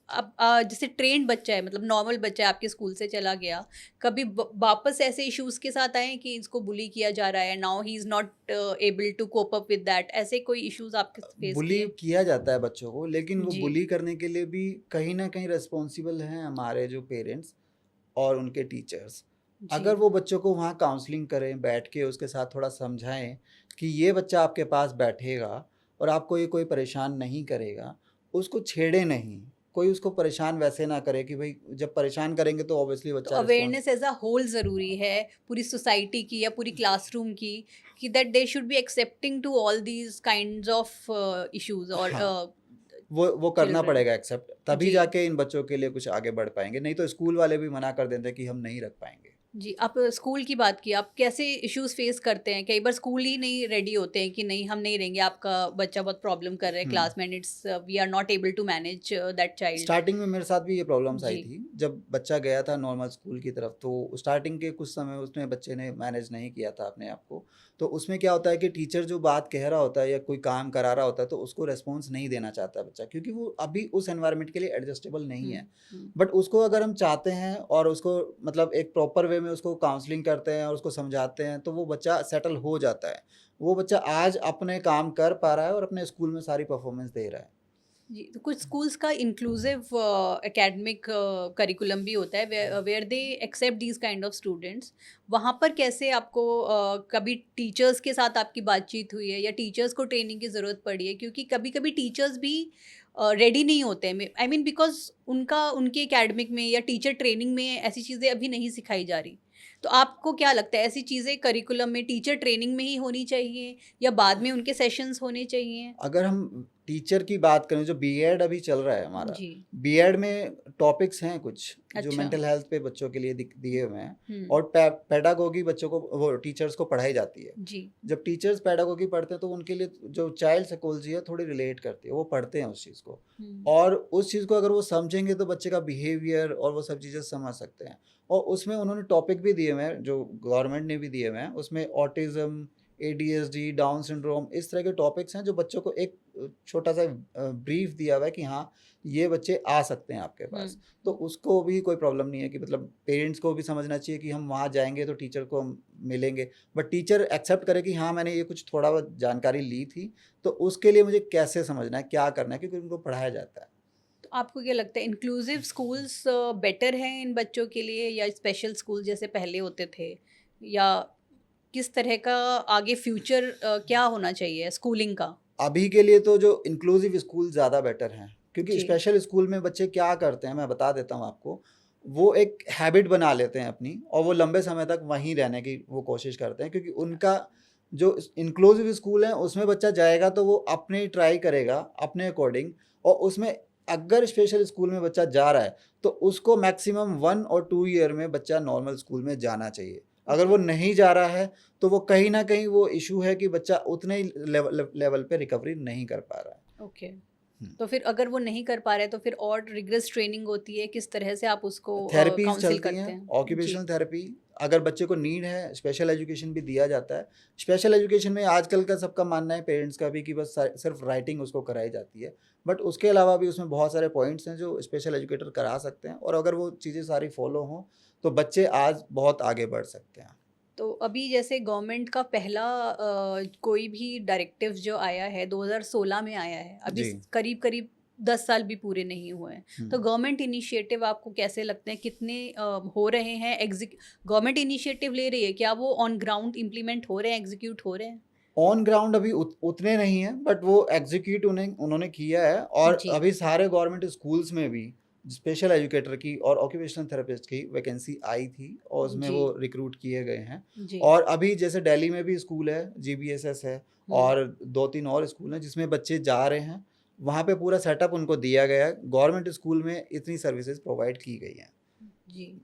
[SPEAKER 1] अब जैसे ट्रेन्ड बच्चा है मतलब नॉर्मल बच्चा है आपके स्कूल से चला गया, कभी वापस ऐसे इश्यूज़ के साथ आए हैं कि इसको बुली किया जा रहा है, now he is not able to cope up with that, ऐसे कोई इश्यूज़ आपके फेस
[SPEAKER 2] बुली
[SPEAKER 1] किए?
[SPEAKER 2] किया जाता है बच्चों को, लेकिन वो
[SPEAKER 1] जी,
[SPEAKER 2] बुली करने के लिए भी कहीं न कहीं रिस्पॉन्सिबल हैं हमारे जो पेरेंट्स और उनके टीचर्स।
[SPEAKER 1] जी।
[SPEAKER 2] अगर वो बच्चों को वहाँ काउंसलिंग करें, बैठ के उसके साथ थोड़ा समझाएँ कि ये बच्चा आपके पास बैठेगा और आपको ये कोई परेशान नहीं करेगा, उसको छेड़े नहीं। कोई उसको परेशान वैसे ना करे कि भई जब परेशान करेंगे तो ऑब्वियसली
[SPEAKER 1] तो
[SPEAKER 2] बच्चा response.
[SPEAKER 1] Awareness as a whole ज़रूरी है, पूरी सोसाइटी की या पूरी क्लासरूम की कि that they should be accepting to all these kinds of issues और
[SPEAKER 2] हाँ, वो करना
[SPEAKER 1] चिल्ड्रन।
[SPEAKER 2] पड़ेगा एक्सेप्ट, तभी
[SPEAKER 1] जी।
[SPEAKER 2] जाके इन बच्चों के लिए कुछ आगे बढ़ पाएँगे, नहीं तो स्कूल वाले भी मना कर देते हैं कि हम नहीं रख पाएँगे।
[SPEAKER 1] जी, आप स्कूल की बात की, आप कैसे इश्यूज़ फेस करते हैं? कई बार स्कूल ही नहीं रेडी होते हैं कि नहीं हम नहीं रहेंगे, आपका बच्चा बहुत प्रॉब्लम कर रहा है
[SPEAKER 2] हुँ।
[SPEAKER 1] क्लास में and it's we are not able to manage that child.
[SPEAKER 2] Starting में मेरे साथ भी ये प्रॉब्लम्स आई
[SPEAKER 1] जी,
[SPEAKER 2] थी। जब बच्चा गया था नॉर्मल स्कूल की तरफ तो स्टार्टिंग के कुछ समय उसमें बच्चे ने मैनेज नहीं किया था अपने आप को। तो उसमें क्या होता है कि टीचर जो बात कह रहा होता है या कोई काम करा रहा होता है तो उसको रिस्पॉन्स नहीं देना चाहता है बच्चा क्योंकि वो अभी उस एनवायरनमेंट के लिए एडजस्टेबल नहीं
[SPEAKER 1] हुँ,
[SPEAKER 2] है।
[SPEAKER 1] हुँ,
[SPEAKER 2] बट उसको अगर हम चाहते हैं और उसको मतलब एक प्रॉपर वे में उसको काउंसलिंग करते हैं और उसको समझाते हैं तो वो बच्चा सेटल हो जाता है। वो बच्चा आज अपने काम कर पा रहा है और अपने स्कूल में सारी परफॉर्मेंस दे रहा है।
[SPEAKER 1] जी, तो कुछ स्कूल्स का इंक्लूसिव एकेडमिक करिकुलम भी होता है where they accept these kind of students. वहाँ पर कैसे आपको कभी टीचर्स के साथ आपकी बातचीत हुई है या टीचर्स को ट्रेनिंग की ज़रूरत पड़ी है? क्योंकि कभी-कभी टीचर्स भी रेडी नहीं होते हैं। आई मीन बिकॉज़ उनका उनके एकेडमिक में या टीचर ट्रेनिंग में ऐसी चीज़ें अभी नहीं सिखाई जा रही। तो आपको क्या लगता है ऐसी चीज़ें करिकुलम में टीचर ट्रेनिंग में ही होनी चाहिए या बाद में उनके सेशंस होने चाहिए?
[SPEAKER 2] अगर हम टीचर की बात करें, जो बीएड अभी चल रहा है हमारा,
[SPEAKER 1] जी,
[SPEAKER 2] बीएड में टॉपिक्स हैं कुछ जो
[SPEAKER 1] अच्छा।
[SPEAKER 2] मेंटल हेल्थ पे बच्चों के लिए दिए हुए हैं
[SPEAKER 1] हुँ,
[SPEAKER 2] और पेडागोगी बच्चों को, वो टीचर्स को पढ़ाई जाती है।
[SPEAKER 1] जी।
[SPEAKER 2] जब टीचर्स पेडागोगी पढ़ते हैं तो उनके लिए जो चाइल्ड साइकोलॉजी है थोड़ी रिलेट करती है, वो पढ़ते हैं उस चीज़ को,
[SPEAKER 1] हुँ,
[SPEAKER 2] और उस चीज़ को अगर वो समझेंगे तो बच्चे का बिहेवियर और वो सब चीज़ें समझ सकते हैं। और उसमें उन्होंने टॉपिक भी दिए हुए हैं, जो गवर्नमेंट ने भी दिए हुए हैं, उसमें ऑटिज़्म, एडीएचडी, डाउन सिंड्रोम, इस तरह के टॉपिक्स हैं जो बच्चों को एक छोटा सा ब्रीफ दिया हुआ है कि हाँ, ये बच्चे आ सकते हैं आपके
[SPEAKER 1] हुँ,
[SPEAKER 2] पास। तो उसको भी कोई प्रॉब्लम नहीं है कि मतलब पेरेंट्स को भी समझना चाहिए कि हम वहाँ जाएँगे तो टीचर को हम मिलेंगे। बट टीचर एक्सेप्ट करे कि हाँ, मैंने ये कुछ थोड़ा बहुत जानकारी ली थी, तो उसके लिए मुझे कैसे समझना है, क्या करना है, क्योंकि उनको पढ़ाया जाता है।
[SPEAKER 1] तो आपको क्या लगता है इंक्लूसिव स्कूल्स बेटर हैं इन बच्चों के लिए या स्पेशल स्कूल जैसे पहले होते थे? या किस तरह का आगे फ्यूचर क्या होना चाहिए स्कूलिंग का?
[SPEAKER 2] अभी के लिए तो जो इंक्लूसिव स्कूल ज़्यादा बेटर हैं, क्योंकि
[SPEAKER 1] जी,
[SPEAKER 2] स्पेशल स्कूल में बच्चे क्या करते हैं मैं बता देता हूँ आपको। वो एक हैबिट बना लेते हैं अपनी और वो लंबे समय तक वहीं रहने की वो कोशिश करते हैं, क्योंकि उनका जो इंक्लूसिव स्कूल है उसमें बच्चा जाएगा तो वो अपने ट्राई करेगा अपने अकॉर्डिंग, और उसमें अगर स्पेशल स्कूल में बच्चा जा रहा है तो उसको मैक्सिमम 1 और 2 ईयर में बच्चा नॉर्मल स्कूल में जाना चाहिए। अगर वो
[SPEAKER 1] ओके,
[SPEAKER 2] नहीं जा रहा है तो वो कहीं न कहीं वो इश्यू है कि बच्चा उतने ही लेवल पे रिकवरी नहीं कर पा रहा है।
[SPEAKER 1] ओके।
[SPEAKER 2] हुँ।
[SPEAKER 1] तो फिर अगर वो नहीं कर पा रहे तो फिर और रिग्रेस ट्रेनिंग होती है, किस तरह से आप उसको
[SPEAKER 2] थेरेपीज़
[SPEAKER 1] काउंसिल
[SPEAKER 2] चलती हैं,
[SPEAKER 1] करते हैं? जी,
[SPEAKER 2] ऑक्यूपेशनल थेरेपी, अगर बच्चे को नीड है, स्पेशल एजुकेशन भी दिया जाता है। स्पेशल एजुकेशन में आजकल का सबका मानना है, पेरेंट्स का भी, कि बस सिर्फ राइटिंग उसको कराई जाती है। बट उसके अलावा भी उसमें बहुत सारे पॉइंट्स हैं जो स्पेशल एजुकेटर करा सकते हैं, और अगर वो चीज़ें सारी फॉलो हों, तो बच्चे आज बहुत आगे बढ़ सकते हैं।
[SPEAKER 1] तो अभी जैसे गवर्नमेंट का पहला कोई भी डायरेक्टिव जो आया है 2016 में आया है, अभी
[SPEAKER 2] जी।
[SPEAKER 1] करीब-करीब 10 साल भी पूरे नहीं हुए हैं।
[SPEAKER 2] हुँ।
[SPEAKER 1] तो गवर्नमेंट इनिशिएटिव आपको कैसे लगते हैं कितने हो रहे हैं गवर्नमेंट इनिशिएटिव ले रही है, क्या वो ऑन ग्राउंड इम्प्लीमेंट हो रहे हैं, एग्ज़ीक्यूट हो रहे हैं?
[SPEAKER 2] ऑन ग्राउंड अभी उतने नहीं हैं, बट वो एग्जीक्यूट उन्होंने किया है, और
[SPEAKER 1] जी,
[SPEAKER 2] अभी सारे गवर्नमेंट स्कूल्स में भी स्पेशल एजुकेटर की और ऑक्यूपेशनल थेरेपिस्ट की वैकेंसी आई थी और उसमें
[SPEAKER 1] जी,
[SPEAKER 2] वो रिक्रूट किए गए हैं।
[SPEAKER 1] जी।
[SPEAKER 2] और अभी जैसे दिल्ली में भी स्कूल है, जीबीएसएस है,
[SPEAKER 1] हुँ,
[SPEAKER 2] और 2-3 और स्कूल हैं जिसमें बच्चे जा रहे हैं। वहाँ पे पूरा सेटअप उनको दिया गया है। गवर्नमेंट स्कूल में इतनी सर्विसेज प्रोवाइड की गई हैं,
[SPEAKER 1] जी।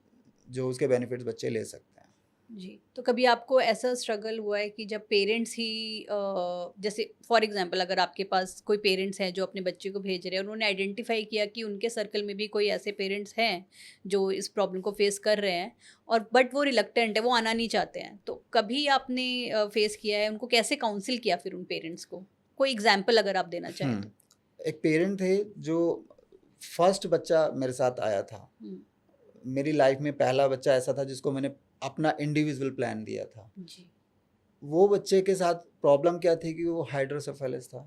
[SPEAKER 2] जो उसके बेनिफिट्स बच्चे ले सकते हैं।
[SPEAKER 1] जी, तो कभी आपको ऐसा स्ट्रगल हुआ है कि जब पेरेंट्स ही जैसे फॉर एग्ज़ाम्पल अगर आपके पास कोई पेरेंट्स हैं जो अपने बच्चे को भेज रहे हैं, उन्होंने आइडेंटिफ़ाई किया कि उनके सर्कल में भी कोई ऐसे पेरेंट्स हैं, जो इस प्रॉब्लम को फ़ेस कर रहे हैं और बट वो रिलक्टेंट है, वो आना नहीं चाहते हैं। तो कभी आपने फ़ेस किया है, उनको कैसे काउंसिल किया फिर उन पेरेंट्स को? कोई एग्ज़ाम्पल अगर आप देना चाहें तो?
[SPEAKER 2] हुँ। एक पेरेंट थे जो फर्स्ट बच्चा मेरे साथ आया था।
[SPEAKER 1] हुँ,
[SPEAKER 2] मेरी लाइफ में पहला बच्चा ऐसा था जिसको मैंने अपना इंडिविजुअल प्लान दिया था।
[SPEAKER 1] जी।
[SPEAKER 2] वो बच्चे के साथ प्रॉब्लम क्या थी कि वो हाइड्रोसेफेलस था,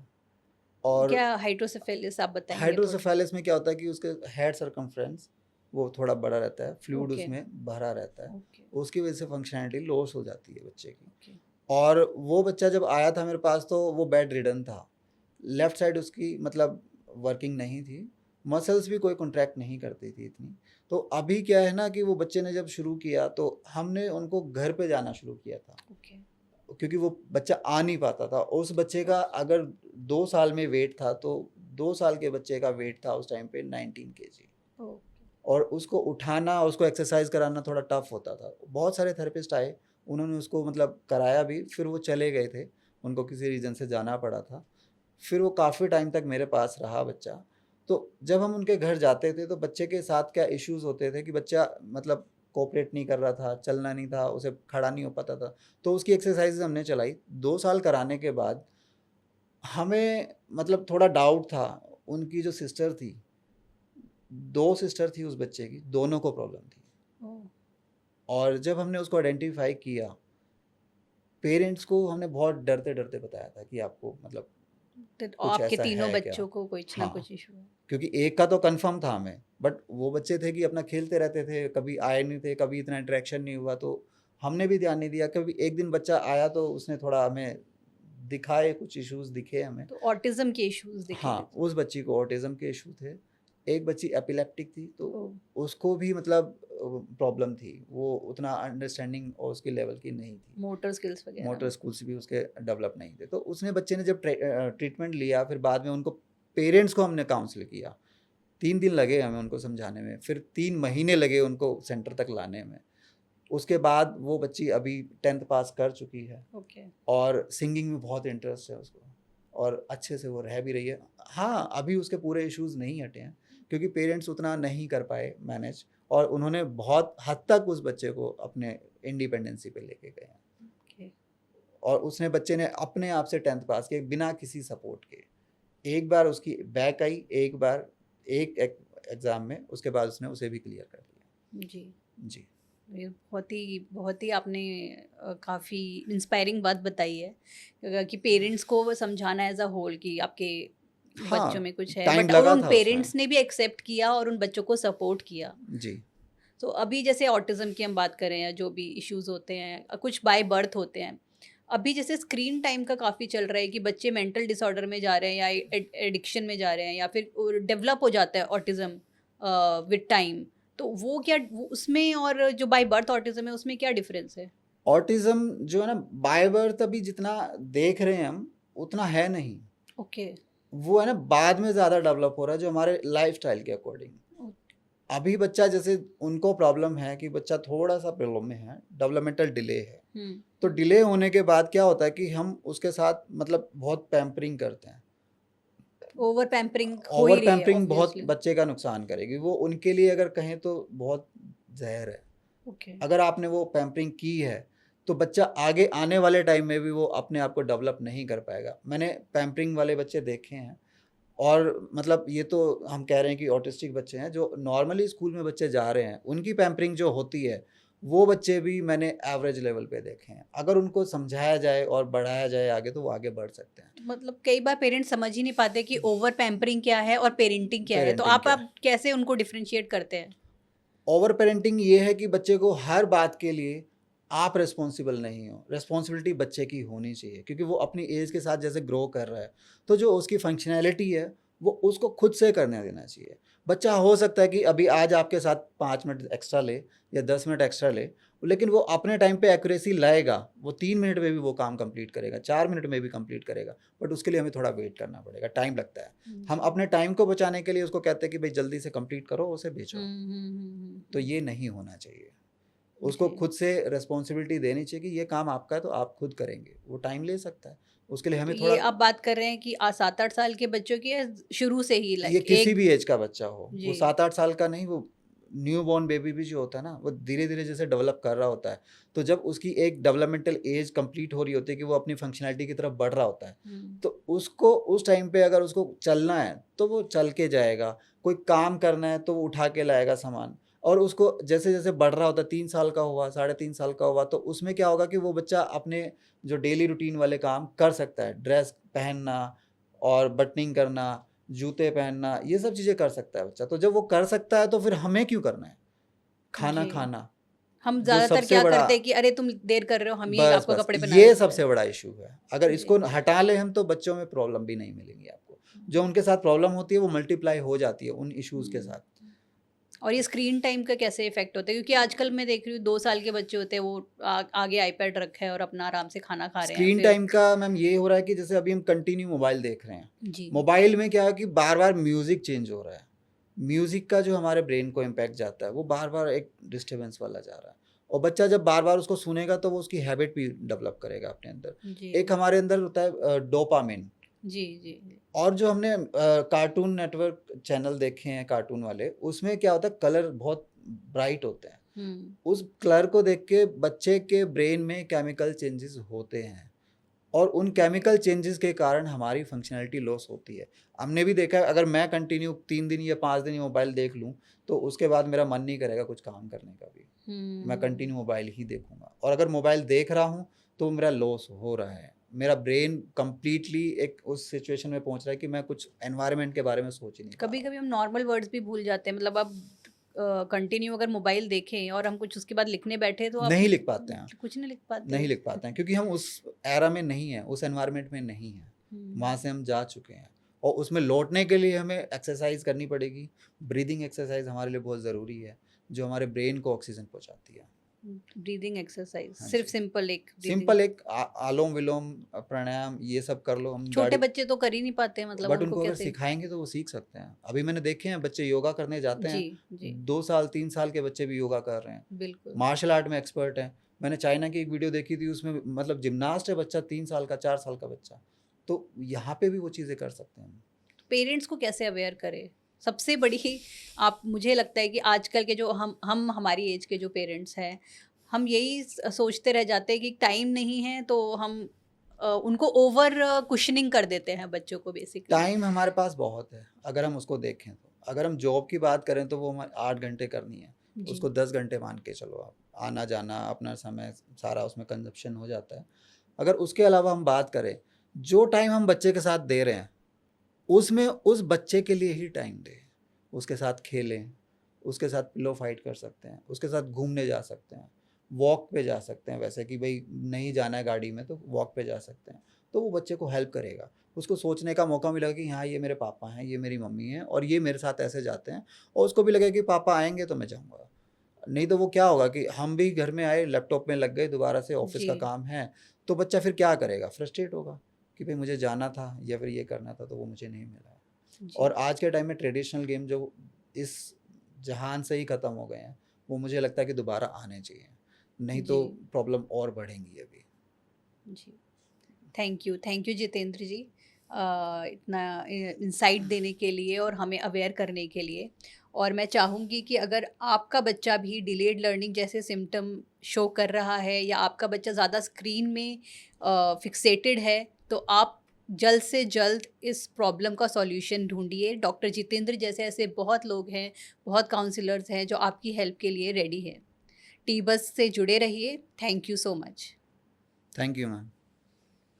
[SPEAKER 2] और
[SPEAKER 1] क्या हाइड्रोसेफेलिस आप बताएँगे थोड़ा?
[SPEAKER 2] हाइड्रोसेफेलस में क्या होता है कि उसके हेड सर्कमफ्रेंस वो थोड़ा बड़ा रहता है, फ्लूइड
[SPEAKER 1] ओके,
[SPEAKER 2] उसमें भरा रहता है।
[SPEAKER 1] ओके,
[SPEAKER 2] उसकी वजह से फंक्शनैलिटी लॉस हो जाती है बच्चे की।
[SPEAKER 1] ओके।
[SPEAKER 2] और वो बच्चा जब आया था मेरे पास तो वो बेड रिडन था। लेफ्ट साइड उसकी मतलब वर्किंग नहीं थी, मसल्स भी कोई कॉन्ट्रैक्ट नहीं करती थी इतनी। तो अभी क्या है ना कि वो बच्चे ने जब शुरू किया तो हमने उनको घर पे जाना शुरू किया था,
[SPEAKER 1] ओके,
[SPEAKER 2] क्योंकि वो बच्चा आ नहीं पाता था। उस बच्चे का अगर 2 साल में वेट था तो 2 साल के बच्चे का वेट था उस टाइम पे 19 केजी,
[SPEAKER 1] ओके,
[SPEAKER 2] और उसको उठाना, उसको एक्सरसाइज कराना थोड़ा टफ होता था। बहुत सारे थेरेपिस्ट आए, उन्होंने उसको मतलब कराया भी, फिर वो चले गए थे, उनको किसी रीज़न से जाना पड़ा था। फिर वो काफ़ी टाइम तक मेरे पास रहा बच्चा। तो जब हम उनके घर जाते थे तो बच्चे के साथ क्या इश्यूज़ होते थे कि बच्चा मतलब कोऑपरेट नहीं कर रहा था, चलना नहीं था, उसे खड़ा नहीं हो पाता था। तो उसकी एक्सरसाइज़ हमने चलाई। 2 साल कराने के बाद हमें मतलब थोड़ा डाउट था। उनकी जो सिस्टर थी, 2 सिस्टर थी उस बच्चे की, दोनों को प्रॉब्लम थी।
[SPEAKER 1] ओह!
[SPEAKER 2] और जब हमने उसको आइडेंटिफाई किया, पेरेंट्स को हमने बहुत डरते-डरते बताया था कि आपको मतलब
[SPEAKER 1] तो
[SPEAKER 2] कुछ
[SPEAKER 1] आपके
[SPEAKER 2] ऐसा
[SPEAKER 1] तीनों
[SPEAKER 2] है क्या?
[SPEAKER 1] बच्चों को कुछ ना
[SPEAKER 2] हाँ,
[SPEAKER 1] कुछ इशू है।
[SPEAKER 2] क्योंकि एक का तो कन्फर्म था हमें, बट वो बच्चे थे कि अपना खेलते रहते थे, कभी आए नहीं थे, कभी इतना इंटरेक्शन नहीं हुआ, तो हमने भी ध्यान नहीं दिया। कभी एक दिन बच्चा आया तो उसने थोड़ा हमें दिखाए, कुछ इश्यूज़ दिखे हमें।
[SPEAKER 1] तो ऑटिज़्म के इश्यूज़ दिखे।
[SPEAKER 2] हाँ, उस बच्ची को ऑटिज़्म के इश्यू थे। एक बच्ची एपिलेप्टिक थी, तो
[SPEAKER 1] ओह!
[SPEAKER 2] उसको भी मतलब प्रॉब्लम थी। वो उतना अंडरस्टैंडिंग और उसके लेवल की नहीं थी।
[SPEAKER 1] मोटर स्किल्स
[SPEAKER 2] मोटर
[SPEAKER 1] वगैरह।
[SPEAKER 2] स्किल्स भी उसके डेवलप नहीं थे। तो उसने बच्चे ने जब ट्रीटमेंट लिया, फिर बाद में उनको पेरेंट्स को हमने काउंसल किया। 3 दिन लगे हमें उनको समझाने में, फिर 3 महीने लगे उनको सेंटर तक लाने में। उसके बाद वो बच्ची अभी 10th पास कर चुकी है
[SPEAKER 1] ओके।
[SPEAKER 2] और सिंगिंग में बहुत इंटरेस्ट है उसको और अच्छे से वो रह भी रही है। हाँ, अभी उसके पूरे इश्यूज़ नहीं हटे हैं क्योंकि पेरेंट्स उतना नहीं कर पाए मैनेज, और उन्होंने बहुत हद तक उस बच्चे को अपने इंडिपेंडेंसी पे लेके गए हैं।
[SPEAKER 1] ओके।
[SPEAKER 2] और उसने बच्चे ने अपने आप से 10th पास किया बिना किसी सपोर्ट के। एक बार उसकी बैक आई, एक बार एक एग्ज़ाम में, उसके बाद उसने उसे भी क्लियर कर दिया।
[SPEAKER 1] जी।
[SPEAKER 2] जी।
[SPEAKER 1] ये बहुत ही आपने काफ़ी इंस्पायरिंग बात बताई है कि पेरेंट्स को वो समझाना एज़ अ होल कि आपके बच्चों
[SPEAKER 2] हाँ,
[SPEAKER 1] में कुछ है,
[SPEAKER 2] टाइम
[SPEAKER 1] बट और
[SPEAKER 2] लगा
[SPEAKER 1] उन
[SPEAKER 2] था उसमें।
[SPEAKER 1] पेरेंट्स ने भी एक्सेप्ट किया और उन बच्चों को सपोर्ट किया।
[SPEAKER 2] जी।
[SPEAKER 1] तो अभी जैसे ऑटिज़्म की हम बात करें या जो भी इश्यूज़ होते हैं, कुछ बाय बर्थ होते हैं। अभी जैसे स्क्रीन टाइम का काफ़ी चल रहा है कि बच्चे मेंटल डिसऑर्डर में जा रहे हैं या एडिक्शन में जा रहे हैं या फिर डेवलप हो जाता है ऑटिज़्म विद टाइम। तो वो उसमें और जो बाय बर्थ ऑटिज़्म है उसमें क्या डिफरेंस है?
[SPEAKER 2] ऑटिज़्म जो है ना, बाय बर्थ अभी जितना देख रहे हैं हम, उतना है नहीं।
[SPEAKER 1] ओके।
[SPEAKER 2] वो है ना बाद में ज़्यादा डेवलप हो रहा है, जो हमारे लाइफ़स्टाइल के अकॉर्डिंग।
[SPEAKER 1] ओ
[SPEAKER 2] अभी बच्चा जैसे उनको प्रॉब्लम है कि बच्चा थोड़ा-सा प्रॉब्लम में है, डेवलपमेंटल डिले है।
[SPEAKER 1] हुँ।
[SPEAKER 2] तो डिले होने के बाद क्या होता है कि हम उसके साथ मतलब बहुत पैम्परिंग करते हैं।
[SPEAKER 1] ओवर पैम्परिंग हो
[SPEAKER 2] ओवर
[SPEAKER 1] ही रही है
[SPEAKER 2] पैम्परिंग बहुत
[SPEAKER 1] ऑब्वियसली।
[SPEAKER 2] बच्चे का नुकसान करेगी। वो उनके लिए अगर कहें तो बहुत ज़हर है।
[SPEAKER 1] ओके।
[SPEAKER 2] अगर आपने वो पैम्परिंग की है, तो बच्चा आगे आने वाले टाइम में भी वो अपने आप को डेवलप नहीं कर पाएगा। मैंने पैम्परिंग वाले बच्चे देखे हैं, और मतलब ये तो हम कह रहे हैं कि ऑटिस्टिक बच्चे हैं, जो नॉर्मली स्कूल में बच्चे जा रहे हैं, उनकी पैम्परिंग जो होती है, वो बच्चे भी मैंने एवरेज लेवल पे देखे हैं। अगर उनको समझाया जाए और बढ़ाया जाए आगे, तो वो आगे बढ़ सकते हैं।
[SPEAKER 1] तो मतलब कई बार पेरेंट्स समझ ही नहीं पाते कि ओवर पैम्परिंग क्या है और पेरेंटिंग क्या है। तो
[SPEAKER 2] पेरेंटिंग क्या है?
[SPEAKER 1] आप कैसे उनको डिफरेंशिएट करते हैं?
[SPEAKER 2] ओवर पेरेंटिंग ये है कि बच्चे को हर बात के लिए आप रिस्पॉन्सिबल नहीं हो। रिस्पॉन्सिबिलिटी बच्चे की होनी चाहिए, क्योंकि वो अपनी एज के साथ जैसे ग्रो कर रहा है, तो जो उसकी फंक्शनैलिटी है वो उसको खुद से करने देना चाहिए। बच्चा हो सकता है कि अभी आज आपके साथ 5 मिनट एक्स्ट्रा ले या 10 मिनट एक्स्ट्रा ले, लेकिन वो अपने टाइम पे एक्यूरेसी लाएगा। वो 3 मिनट में भी वो काम कंप्लीट करेगा, 4 मिनट में भी कंप्लीट करेगा, बट उसके लिए हमें थोड़ा वेट करना पड़ेगा, टाइम लगता है। हम
[SPEAKER 1] जी।
[SPEAKER 2] अपने टाइम को बचाने के लिए उसको कहते हैं कि भाई जल्दी से कंप्लीट करो, उसे
[SPEAKER 1] हुँ,
[SPEAKER 2] भेजो।
[SPEAKER 1] हुँ, हुँ,
[SPEAKER 2] तो
[SPEAKER 1] हुँ।
[SPEAKER 2] ये नहीं होना चाहिए। उसको
[SPEAKER 1] जी।
[SPEAKER 2] खुद से रिस्पॉन्सिबिलिटी देनी चाहिए कि ये काम आपका है तो आप खुद करेंगे। वो टाइम ले सकता है। उसके लिए
[SPEAKER 1] तो
[SPEAKER 2] हमें
[SPEAKER 1] ये
[SPEAKER 2] थोड़ा,
[SPEAKER 1] आप बात कर रहे हैं कि 7-8 साल के बच्चों की या शुरू से ही
[SPEAKER 2] ये
[SPEAKER 1] लाइक
[SPEAKER 2] किसी
[SPEAKER 1] एक।
[SPEAKER 2] भी एज का बच्चा हो, वो
[SPEAKER 1] जी।
[SPEAKER 2] 7-8 साल का नहीं, वो न्यूबॉर्न बेबी भी जो होता है ना, वो धीरे-धीरे जैसे डेवलप कर रहा होता है। तो जब उसकी एक डेवलपमेंटल एज कंप्लीट हो रही होती है कि वो अपनी फंक्शनैलिटी की तरफ बढ़ रहा होता है,
[SPEAKER 1] हुँ।
[SPEAKER 2] तो उसको उस टाइम पे अगर उसको चलना है, तो वो चल के जाएगा। कोई काम करना है, तो वो उठा के लाएगा सामान। और उसको जैसे-जैसे बढ़ रहा होता है, 3 साल का हुआ, साढ़े 3 साल का हुआ, तो उसमें क्या होगा कि वो बच्चा अपने जो डेली रूटीन वाले काम कर सकता है। ड्रेस पहनना और बटनिंग करना, जूते पहनना, ये सब चीज़ें कर सकता है बच्चा। तो जब वो कर सकता है, तो फिर हमें क्यों करना है? खाना
[SPEAKER 1] जी।
[SPEAKER 2] खाना,
[SPEAKER 1] हम
[SPEAKER 2] जो
[SPEAKER 1] ज़्यादातर
[SPEAKER 2] सबसे
[SPEAKER 1] क्या
[SPEAKER 2] बड़ा,
[SPEAKER 1] करते हैं कि अरे तुम देर कर रहे हो, हम ही
[SPEAKER 2] बस,
[SPEAKER 1] आपको
[SPEAKER 2] बस
[SPEAKER 1] कपड़े पहना
[SPEAKER 2] ये
[SPEAKER 1] देते हैं।
[SPEAKER 2] सबसे बड़ा इश्यू है। अगर इसको
[SPEAKER 1] जी।
[SPEAKER 2] हटा लें हम, तो बच्चों में प्रॉब्लम भी नहीं मिलेंगी आपको। जो उनके साथ प्रॉब्लम होती है, वो मल्टीप्लाई हो जाती है उन इश्यूज़ के
[SPEAKER 1] हुँ।
[SPEAKER 2] साथ।
[SPEAKER 1] और ये स्क्रीन टाइम का कैसे इफ़ेक्ट होता है? क्योंकि आजकल मैं देख रही हूँ 2 साल के बच्चे होते हैं वो आगे आईपैड रखा है और अपना आराम से खाना खा रहे हैं
[SPEAKER 2] स्क्रीन
[SPEAKER 1] फिर।
[SPEAKER 2] टाइम का मैम ये हो रहा है कि जैसे अभी हम कंटिन्यू मोबाइल देख रहे हैं।
[SPEAKER 1] जी।
[SPEAKER 2] मोबाइल में क्या है कि बार-बार म्यूज़िक चेंज हो रहा है। म्यूज़िक का जो हमारे ब्रेन को इम्पैक्ट जाता है, वो बार-बार एक डिस्टर्बेंस वाला जा रहा है। और बच्चा जब बार-बार उसको सुनेगा, तो वो उसकी हैबिट भी डेवलप करेगा अपने अंदर।
[SPEAKER 1] जी।
[SPEAKER 2] एक हमारे अंदर होता है डोपामाइन।
[SPEAKER 1] जी, जी, जी।
[SPEAKER 2] और जो हमने कार्टून नेटवर्क चैनल देखे हैं कार्टून वाले, उसमें क्या होता है, कलर बहुत ब्राइट होते हैं।
[SPEAKER 1] हुँ।
[SPEAKER 2] उस कलर को देख के बच्चे के ब्रेन में केमिकल चेंजेस होते हैं, और उन केमिकल चेंजेस के कारण हमारी फंक्शनैलिटी लॉस होती है। हमने भी देखा है, अगर मैं कंटिन्यू 3 दिन या 5 दिन मोबाइल देख लूँ, तो उसके बाद मेरा मन नहीं करेगा कुछ काम करने का भी। मैं कंटिन्यू मोबाइल ही देखूंगा, और अगर मोबाइल देख रहा हूँ तो मेरा लॉस हो रहा है, मेरा ब्रेन कंप्लीटली एक उस सिचुएशन में पहुंच रहा है कि मैं कुछ एनवायरनमेंट के बारे में सोच ही नहीं पा
[SPEAKER 1] कभी
[SPEAKER 2] रहा
[SPEAKER 1] कभी हम नॉर्मल वर्ड्स भी भूल जाते हैं, मतलब अब कंटिन्यू अगर मोबाइल देखें और हम कुछ उसके बाद लिखने बैठे तो
[SPEAKER 2] हूँ।
[SPEAKER 1] आप
[SPEAKER 2] नहीं लिख पाते हैं,
[SPEAKER 1] कुछ नहीं लिख पाते
[SPEAKER 2] नहीं
[SPEAKER 1] हो।
[SPEAKER 2] लिख पाते हैं, क्योंकि हम उस एरा में नहीं है, उस एनवायरनमेंट में नहीं है, वहाँ से हम जा चुके हैं। और उसमें लौटने के लिए हमें एक्सरसाइज करनी पड़ेगी। ब्रीदिंग एक्सरसाइज हमारे लिए बहुत ज़रूरी है, जो हमारे ब्रेन को ऑक्सीजन पहुँचाती है।
[SPEAKER 1] ब्रीदिंग एक्सरसाइज
[SPEAKER 2] हाँ
[SPEAKER 1] सिर्फ
[SPEAKER 2] जी,
[SPEAKER 1] सिंपल एक
[SPEAKER 2] सिंपल एक आलोम विलोम प्राणायाम ये सब कर लो। हम
[SPEAKER 1] छोटे
[SPEAKER 2] गाड़ी,
[SPEAKER 1] बच्चे तो कर ही नहीं पाते, मतलब
[SPEAKER 2] बट
[SPEAKER 1] उनको
[SPEAKER 2] उनको अगर
[SPEAKER 1] कैसे।
[SPEAKER 2] सिखाएंगे तो वो सीख सकते हैं। अभी मैंने देखे हैं बच्चे योगा करने जाते
[SPEAKER 1] जी
[SPEAKER 2] हैं,
[SPEAKER 1] जी
[SPEAKER 2] 2 साल 3 साल के बच्चे भी योगा कर रहे हैं,
[SPEAKER 1] बिल्कुल।
[SPEAKER 2] मार्शल आर्ट में एक्सपर्ट हैं। मैंने चाइना की एक वीडियो देखी थी, उसमें मतलब जिम्नास्ट है बच्चा, 3 साल का 4 साल का बच्चा, तो यहाँ पे भी वो चीज़ें कर सकते हैं।
[SPEAKER 1] पेरेंट्स को कैसे अवेयर करें, सबसे बड़ी आप, मुझे लगता है कि आजकल के जो हम हमारी एज के जो पेरेंट्स हैं, हम यही सोचते रह जाते हैं कि टाइम नहीं है, तो हम उनको ओवर कुशनिंग कर देते हैं बच्चों को बेसिकली।
[SPEAKER 2] टाइम हमारे पास बहुत है अगर हम उसको देखें तो। अगर हम जॉब की बात करें तो वो हमारे 8 घंटे करनी है,
[SPEAKER 1] जी
[SPEAKER 2] उसको 10 घंटे मान के चलो आप, आना जाना अपना समय सारा उसमें कंजप्शन हो जाता है। अगर उसके अलावा हम बात करें, जो टाइम हम बच्चे के साथ दे रहे हैं उसमें उस बच्चे के लिए ही टाइम दें, उसके साथ खेलें, उसके साथ पिलो फाइट कर सकते हैं, उसके साथ घूमने जा सकते हैं, वॉक पे जा सकते हैं, वैसे कि भाई नहीं जाना है गाड़ी में तो वॉक पे जा सकते हैं। तो वो बच्चे को हेल्प करेगा, उसको सोचने का मौका मिलेगा कि हाँ ये मेरे पापा हैं, ये मेरी मम्मी हैं और ये मेरे साथ ऐसे जाते हैं, और उसको भी लगेगा कि पापा आएंगे तो मैं जाऊँगा। नहीं तो वो क्या होगा कि हम भी घर में आए, लैपटॉप में लग गए, दोबारा से ऑफिस
[SPEAKER 1] जी
[SPEAKER 2] का काम है, तो बच्चा फिर क्या करेगा, फ्रस्ट्रेट होगा कि भाई मुझे जाना था या फिर ये करना था तो वो मुझे नहीं मिला।
[SPEAKER 1] जी
[SPEAKER 2] और आज के टाइम में ट्रेडिशनल गेम जो इस जहान से ही ख़त्म हो गए हैं, वो मुझे लगता है कि दोबारा आने चाहिए, नहीं
[SPEAKER 1] जी
[SPEAKER 2] तो प्रॉब्लम और बढ़ेंगी अभी।
[SPEAKER 1] जी। थैंक यू जितेंद्र जी, इतना इंसाइट देने के लिए और हमें अवेयर करने के लिए। और मैं चाहूँगी कि अगर आपका बच्चा भी डिलेड लर्निंग जैसे सिम्टम शो कर रहा है, या आपका बच्चा ज़्यादा स्क्रीन में फिक्सेटेड है, तो आप जल्द से जल्द इस प्रॉब्लम का सॉल्यूशन ढूंढिए। डॉक्टर जितेंद्र जैसे ऐसे बहुत लोग हैं, बहुत काउंसलर्स हैं जो आपकी हेल्प के लिए रेडी हैं। टी बस से जुड़े रहिए। Thank you so much.
[SPEAKER 2] Thank you ma'am.